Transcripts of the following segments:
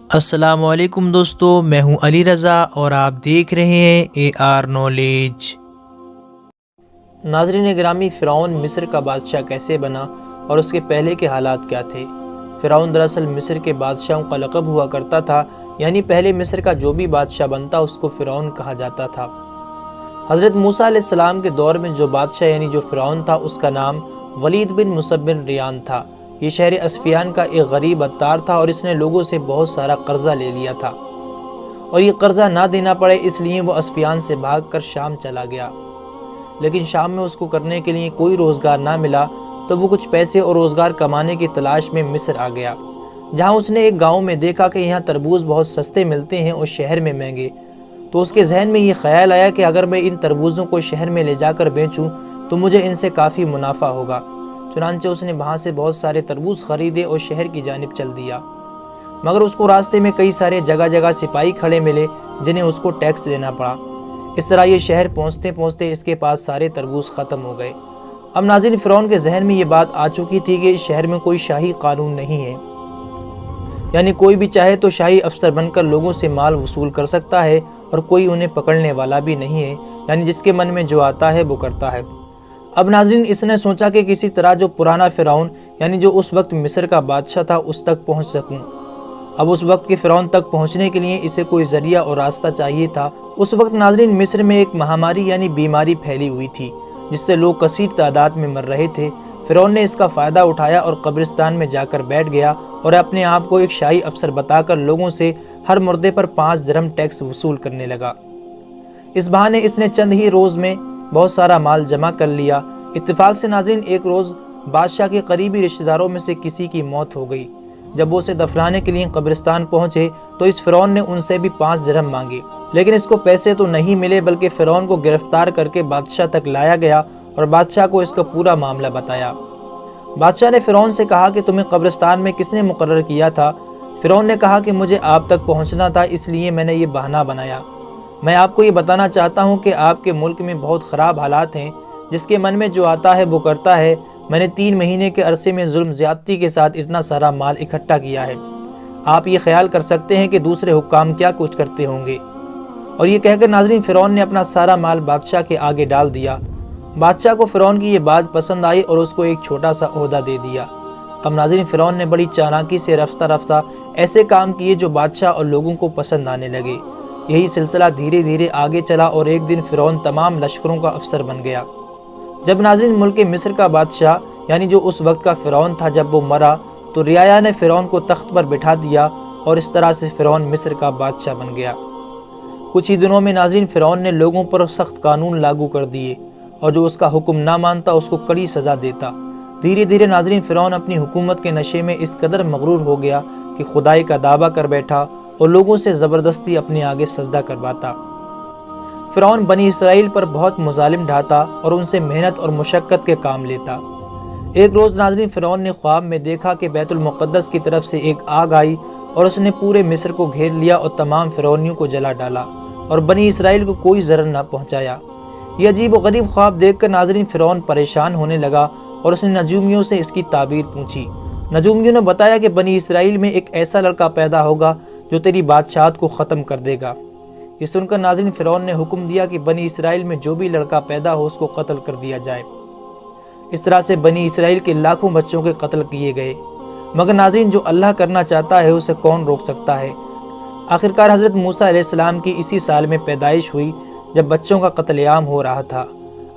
السلام علیکم دوستو، میں ہوں علی رضا اور آپ دیکھ رہے ہیں اے آر نالج۔ ناظرین گرامی، فرعون مصر کا بادشاہ کیسے بنا اور اس کے پہلے کے حالات کیا تھے؟ فرعون دراصل مصر کے بادشاہوں کا لقب ہوا کرتا تھا، یعنی پہلے مصر کا جو بھی بادشاہ بنتا اس کو فرعون کہا جاتا تھا۔ حضرت موسیٰ علیہ السلام کے دور میں جو بادشاہ یعنی جو فرعون تھا اس کا نام ولید بن مصعب بن ریان تھا۔ یہ شہر اسفیان کا ایک غریب عطار تھا اور اس نے لوگوں سے بہت سارا قرضہ لے لیا تھا، اور یہ قرضہ نہ دینا پڑے اس لیے وہ اسفیان سے بھاگ کر شام چلا گیا۔ لیکن شام میں اس کو کرنے کے لیے کوئی روزگار نہ ملا تو وہ کچھ پیسے اور روزگار کمانے کی تلاش میں مصر آ گیا، جہاں اس نے ایک گاؤں میں دیکھا کہ یہاں تربوز بہت سستے ملتے ہیں اور شہر میں مہنگے۔ تو اس کے ذہن میں یہ خیال آیا کہ اگر میں ان تربوزوں کو شہر میں لے جا کر بیچوں تو مجھے ان سے کافی منافع ہوگا۔ چنانچہ اس نے وہاں سے بہت سارے تربوز خریدے اور شہر کی جانب چل دیا، مگر اس کو راستے میں کئی سارے جگہ جگہ سپاہی کھڑے ملے جنہیں اس کو ٹیکس دینا پڑا۔ اس طرح یہ شہر پہنچتے پہنچتے اس کے پاس سارے تربوز ختم ہو گئے۔ اب ناظرین، فرعون کے ذہن میں یہ بات آ چکی تھی کہ اس شہر میں کوئی شاہی قانون نہیں ہے، یعنی کوئی بھی چاہے تو شاہی افسر بن کر لوگوں سے مال وصول کر سکتا ہے اور کوئی انہیں پکڑنے والا بھی نہیں ہے، یعنی جس کے من میں جو آتا ہے وہ کرتا ہے۔ اب ناظرین، اس نے سوچا کہ کسی طرح جو پرانا فرعون یعنی جو اس وقت مصر کا بادشاہ تھا اس تک پہنچ سکوں۔ اب اس وقت کے فرعون تک پہنچنے کے لیے اسے کوئی ذریعہ اور راستہ چاہیے تھا۔ اس وقت ناظرین مصر میں ایک مہاماری یعنی بیماری پھیلی ہوئی تھی جس سے لوگ کثیر تعداد میں مر رہے تھے۔ فرعون نے اس کا فائدہ اٹھایا اور قبرستان میں جا کر بیٹھ گیا اور اپنے آپ کو ایک شاہی افسر بتا کر لوگوں سے ہر مردے پر 5 درہم ٹیکس وصول کرنے لگا۔ اس بہانے اس نے چند ہی روز میں بہت سارا مال جمع کر لیا۔ اتفاق سے ناظرین ایک روز بادشاہ کے قریبی رشتہ داروں میں سے کسی کی موت ہو گئی۔ جب وہ اسے دفنانے کے لیے قبرستان پہنچے تو اس فرعون نے ان سے بھی 5 درہم مانگے، لیکن اس کو پیسے تو نہیں ملے بلکہ فرعون کو گرفتار کر کے بادشاہ تک لایا گیا اور بادشاہ کو اس کا پورا معاملہ بتایا۔ بادشاہ نے فرعون سے کہا کہ تمہیں قبرستان میں کس نے مقرر کیا تھا؟ فرعون نے کہا کہ مجھے آپ تک پہنچنا تھا، اس لیے میں نے یہ بہانہ بنایا۔ میں آپ کو یہ بتانا چاہتا ہوں کہ آپ کے ملک میں بہت خراب حالات ہیں، جس کے من میں جو آتا ہے وہ کرتا ہے۔ میں نے 3 مہینے کے عرصے میں ظلم زیادتی کے ساتھ اتنا سارا مال اکٹھا کیا ہے، آپ یہ خیال کر سکتے ہیں کہ دوسرے حکام کیا کچھ کرتے ہوں گے۔ اور یہ کہہ کر ناظرین فرعون نے اپنا سارا مال بادشاہ کے آگے ڈال دیا۔ بادشاہ کو فرعون کی یہ بات پسند آئی اور اس کو ایک چھوٹا سا عہدہ دے دیا۔ اب ناظرین فرعون نے بڑی چالاکی سے رفتہ رفتہ ایسے کام کیے جو بادشاہ اور لوگوں کو پسند آنے لگے۔ یہی سلسلہ دھیرے دھیرے آگے چلا اور ایک دن فرعون تمام لشکروں کا افسر بن گیا۔ جب ناظرین ملک مصر کا بادشاہ یعنی جو اس وقت کا فرعون تھا جب وہ مرا تو رعایا نے فرعون کو تخت پر بٹھا دیا اور اس طرح سے فرعون مصر کا بادشاہ بن گیا۔ کچھ ہی دنوں میں ناظرین فرعون نے لوگوں پر سخت قانون لاگو کر دیے اور جو اس کا حکم نہ مانتا اس کو کڑی سزا دیتا۔ دھیرے دھیرے ناظرین فرعون اپنی حکومت کے نشے میں اس قدر مغرور ہو گیا کہ خدائی کا دعویٰ کر بیٹھا اور لوگوں سے زبردستی اپنے آگے سجدہ کرواتا۔ فرعون بنی اسرائیل پر بہت مظالم ڈھاتا اور ان سے محنت اور مشقت کے کام لیتا۔ ایک روز ناظرین فرعون نے خواب میں دیکھا کہ بیت المقدس کی طرف سے ایک آگ آئی اور اس نے پورے مصر کو گھیر لیا اور تمام فرعونیوں کو جلا ڈالا اور بنی اسرائیل کو کوئی ضرر نہ پہنچایا۔ یہ عجیب و غریب خواب دیکھ کر ناظرین فرعون پریشان ہونے لگا اور اس نے نجومیوں سے اس کی تعبیر پوچھی۔ نجومیوں نے بتایا کہ بنی اسرائیل میں ایک ایسا لڑکا پیدا ہوگا جو تیری بادشاہت کو ختم کر دے گا۔ یہ سن کر ناظرین فرعون نے حکم دیا کہ بنی اسرائیل میں جو بھی لڑکا پیدا ہو اس کو قتل کر دیا جائے۔ اس طرح سے بنی اسرائیل کے لاکھوں بچوں کے قتل کیے گئے، مگر ناظرین جو اللہ کرنا چاہتا ہے اسے کون روک سکتا ہے؟ آخرکار حضرت موسیٰ علیہ السلام کی اسی سال میں پیدائش ہوئی جب بچوں کا قتل عام ہو رہا تھا۔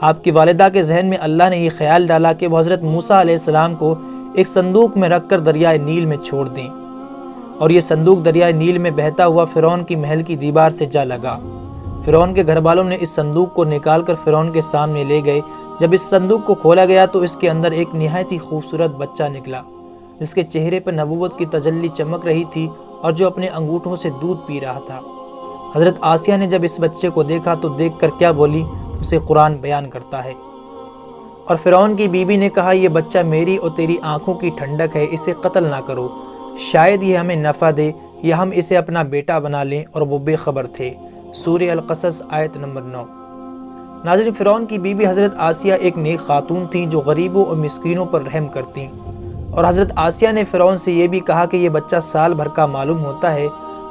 آپ کی والدہ کے ذہن میں اللہ نے یہ خیال ڈالا کہ وہ حضرت موسیٰ علیہ السلام کو ایک صندوق میں رکھ کر دریائے نیل میں چھوڑ دیں، اور یہ صندوق دریائے نیل میں بہتا ہوا فرعون کی محل کی دیوار سے جا لگا۔ فرعون کے گھر والوں نے اس صندوق کو نکال کر فرعون کے سامنے لے گئے۔ جب اس صندوق کو کھولا گیا تو اس کے اندر ایک نہایت ہی خوبصورت بچہ نکلا جس کے چہرے پر نبوت کی تجلی چمک رہی تھی اور جو اپنے انگوٹھوں سے دودھ پی رہا تھا۔ حضرت آسیہ نے جب اس بچے کو دیکھا تو دیکھ کر کیا بولی اسے قرآن بیان کرتا ہے۔ اور فرعون کی بیوی نے کہا یہ بچہ میری اور تیری آنکھوں کی ٹھنڈک ہے، اسے قتل نہ کرو، شاید یہ ہمیں نفع دے یا ہم اسے اپنا بیٹا بنا لیں، اور وہ بے خبر تھے۔ سورہ القصص آیت نمبر 9۔ ناظرین فرعون کی بیوی حضرت آسیہ ایک نیک خاتون تھیں جو غریبوں اور مسکینوں پر رحم کرتیں، اور حضرت آسیہ نے فرعون سے یہ بھی کہا کہ یہ بچہ سال بھر کا معلوم ہوتا ہے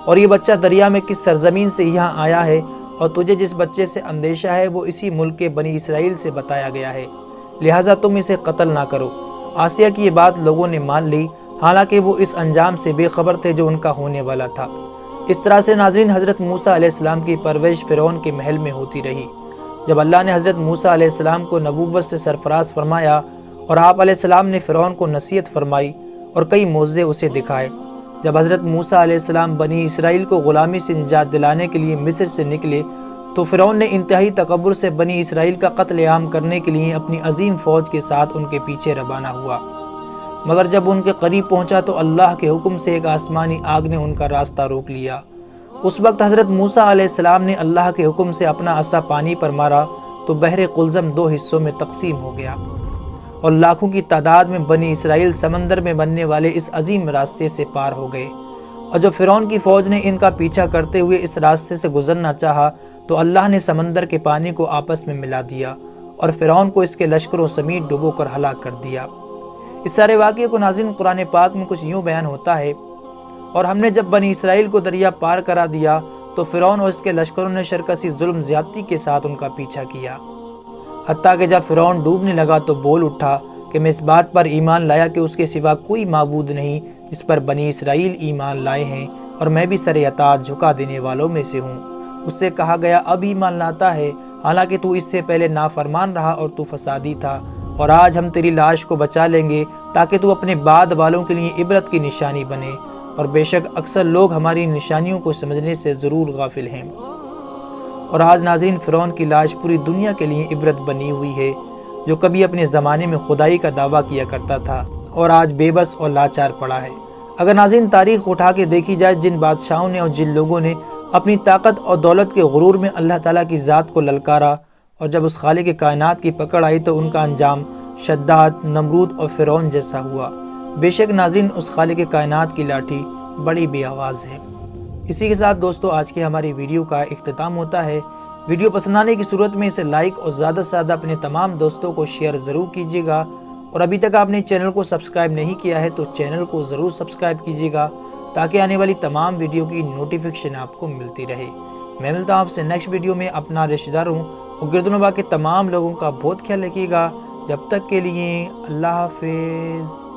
اور یہ بچہ دریا میں کس سرزمین سے یہاں آیا ہے، اور تجھے جس بچے سے اندیشہ ہے وہ اسی ملک کے بنی اسرائیل سے بتایا گیا ہے، لہٰذا تم اسے قتل نہ کرو۔ آسیہ کی یہ بات لوگوں نے مان لی، حالانکہ وہ اس انجام سے بے خبر تھے جو ان کا ہونے والا تھا۔ اس طرح سے ناظرین حضرت موسیٰ علیہ السلام کی پرورش فرعون کے محل میں ہوتی رہی۔ جب اللہ نے حضرت موسیٰ علیہ السلام کو نبوت سے سرفراز فرمایا اور آپ علیہ السلام نے فرعون کو نصیحت فرمائی اور کئی معجزے اسے دکھائے، جب حضرت موسیٰ علیہ السلام بنی اسرائیل کو غلامی سے نجات دلانے کے لیے مصر سے نکلے تو فرعون نے انتہائی تکبر سے بنی اسرائیل کا قتل عام کرنے کے لیے اپنی عظیم فوج کے ساتھ ان کے پیچھے روانہ ہوا، مگر جب ان کے قریب پہنچا تو اللہ کے حکم سے ایک آسمانی آگ نے ان کا راستہ روک لیا۔ اس وقت حضرت موسیٰ علیہ السلام نے اللہ کے حکم سے اپنا عصا پانی پر مارا تو بحر قلزم دو حصوں میں تقسیم ہو گیا، اور لاکھوں کی تعداد میں بنی اسرائیل سمندر میں بننے والے اس عظیم راستے سے پار ہو گئے۔ اور جب فرعون کی فوج نے ان کا پیچھا کرتے ہوئے اس راستے سے گزرنا چاہا تو اللہ نے سمندر کے پانی کو آپس میں ملا دیا اور فرعون کو اس کے لشکروں سمیت ڈبو کر ہلاک کر دیا۔ اس سارے واقعے کو ناظرین قرآن پاک میں کچھ یوں بیان ہوتا ہے، اور ہم نے جب بنی اسرائیل کو دریا پار کرا دیا تو فرعون اور اس کے لشکروں نے شرکسی ظلم زیادتی کے ساتھ ان کا پیچھا کیا، حتیٰ کہ جب فرعون ڈوبنے لگا تو بول اٹھا کہ میں اس بات پر ایمان لایا کہ اس کے سوا کوئی معبود نہیں جس پر بنی اسرائیل ایمان لائے ہیں، اور میں بھی سر اطاعت جھکا دینے والوں میں سے ہوں۔ اس سے کہا گیا اب ایمان لاتا ہے، حالانکہ تو اس سے پہلے نافرمان رہا اور تو فسادی تھا، اور آج ہم تیری لاش کو بچا لیں گے تاکہ تو اپنے بعد والوں کے لیے عبرت کی نشانی بنے، اور بے شک اکثر لوگ ہماری نشانیوں کو سمجھنے سے ضرور غافل ہیں۔ اور آج ناظرین فرعون کی لاش پوری دنیا کے لیے عبرت بنی ہوئی ہے، جو کبھی اپنے زمانے میں خدائی کا دعویٰ کیا کرتا تھا اور آج بے بس اور لاچار پڑا ہے۔ اگر ناظرین تاریخ اٹھا کے دیکھی جائے، جن بادشاہوں نے اور جن لوگوں نے اپنی طاقت اور دولت کے غرور میں اللہ تعالیٰ کی ذات کو للکارا، اور جب اس خالق کائنات کی پکڑ آئی تو ان کا انجام شداد، نمرود اور فرعون جیسا ہوا۔ بے شک ناظرین اس خالق کائنات کی لاٹھی بڑی بے آواز ہے۔ اسی کے ساتھ دوستو آج کی ہماری ویڈیو کا اختتام ہوتا ہے۔ ویڈیو پسند آنے کی صورت میں اسے لائک اور زیادہ سے زیادہ اپنے تمام دوستوں کو شیئر ضرور کیجیے گا، اور ابھی تک آپ نے چینل کو سبسکرائب نہیں کیا ہے تو چینل کو ضرور سبسکرائب کیجیے گا تاکہ آنے والی تمام ویڈیو کی نوٹیفیکیشن آپ کو ملتی رہے۔ میں ملتا ہوں آپ سے نیکسٹ ویڈیو میں۔ اپنا رشتہ داروں اور گرد و نواح کے تمام لوگوں کا بہت خیال رکھیے گا۔ جب تک کے لیے اللہ حافظ۔